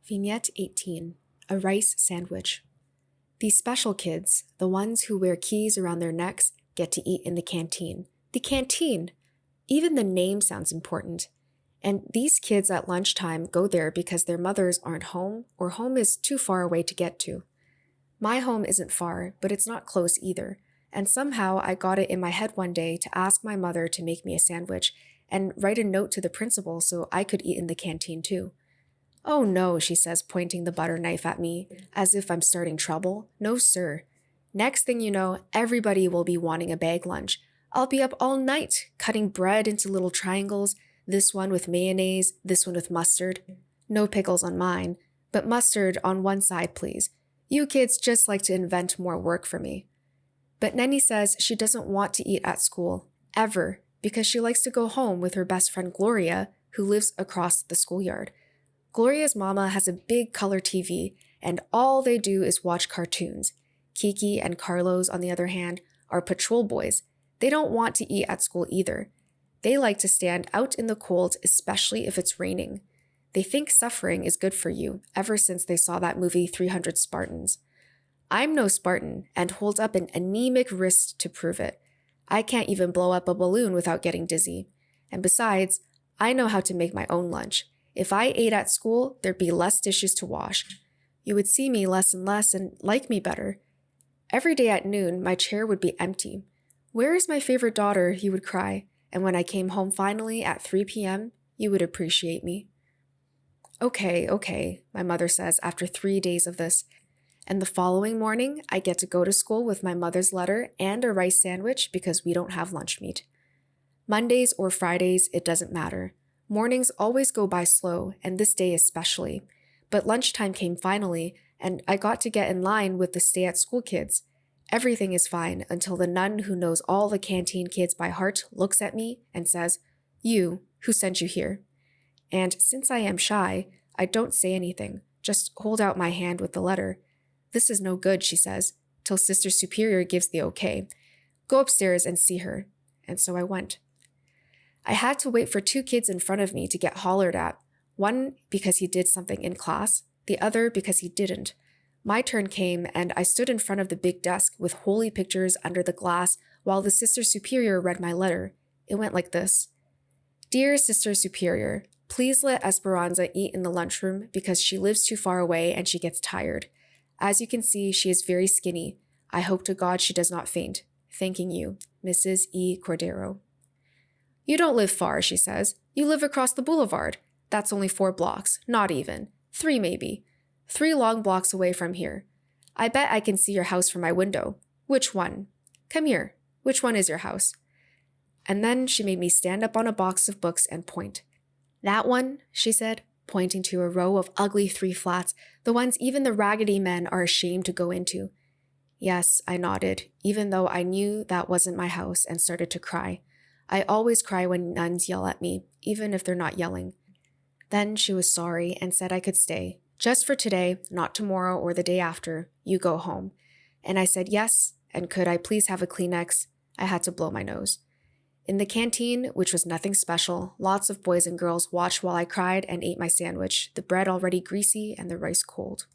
Vignette 18, a rice sandwich. These special kids, the ones who wear keys around their necks, get to eat in the canteen. The canteen! Even the name sounds important. And these kids at lunchtime go there because their mothers aren't home or home is too far away to get to. My home isn't far, but it's not close either. And somehow I got it in my head one day to ask my mother to make me a sandwich and write a note to the principal so I could eat in the canteen too. "Oh no," she says, pointing the butter knife at me, as if I'm starting trouble. "No, sir. Next thing you know, everybody will be wanting a bag lunch. I'll be up all night, cutting bread into little triangles, this one with mayonnaise, this one with mustard. No pickles on mine, but mustard on one side, please. You kids just like to invent more work for me." But Nenny says she doesn't want to eat at school, ever, because she likes to go home with her best friend Gloria, who lives across the schoolyard. Gloria's mama has a big color TV, and all they do is watch cartoons. Kiki and Carlos, on the other hand, are patrol boys. They don't want to eat at school either. They like to stand out in the cold, especially if it's raining. They think suffering is good for you, ever since they saw that movie 300 Spartans. I'm no Spartan, and hold up an anemic wrist to prove it. I can't even blow up a balloon without getting dizzy. And besides, I know how to make my own lunch. If I ate at school, there'd be less dishes to wash. You would see me less and less and like me better. Every day at noon, my chair would be empty. "Where is my favorite daughter?" you would cry. And when I came home finally at 3 p.m., you would appreciate me. Okay, my mother says after 3 days of this. And the following morning, I get to go to school with my mother's letter and a rice sandwich because we don't have lunch meat. Mondays or Fridays, it doesn't matter. Mornings always go by slow, and this day especially. But lunchtime came finally, and I got to get in line with the stay-at-school kids. Everything is fine until the nun who knows all the canteen kids by heart looks at me and says, "You, who sent you here?" And since I am shy, I don't say anything, just hold out my hand with the letter. "This is no good," she says, till Sister Superior gives the okay. "Go upstairs and see her." And so I went. I had to wait for 2 kids in front of me to get hollered at, one because he did something in class, the other because he didn't. My turn came, and I stood in front of the big desk with holy pictures under the glass while the Sister Superior read my letter. It went like this: "Dear Sister Superior, please let Esperanza eat in the lunchroom because she lives too far away and she gets tired. As you can see, she is very skinny. I hope to God she does not faint. Thanking you, Mrs. E. Cordero." "You don't live far," she says. "You live across the boulevard. That's only 4 blocks, not even. 3 maybe. 3 long blocks away from here. I bet I can see your house from my window. Which one? Come here. Which one is your house?" And then she made me stand up on a box of books and point. "That one," she said, pointing to a row of ugly 3 flats, the ones even the raggedy men are ashamed to go into. Yes, I nodded, even though I knew that wasn't my house, and started to cry. I always cry when nuns yell at me, even if they're not yelling. Then she was sorry and said I could stay. Just for today, not tomorrow or the day after. You go home. And I said yes, and could I please have a Kleenex? I had to blow my nose. In the canteen, which was nothing special, lots of boys and girls watched while I cried and ate my sandwich, the bread already greasy and the rice cold.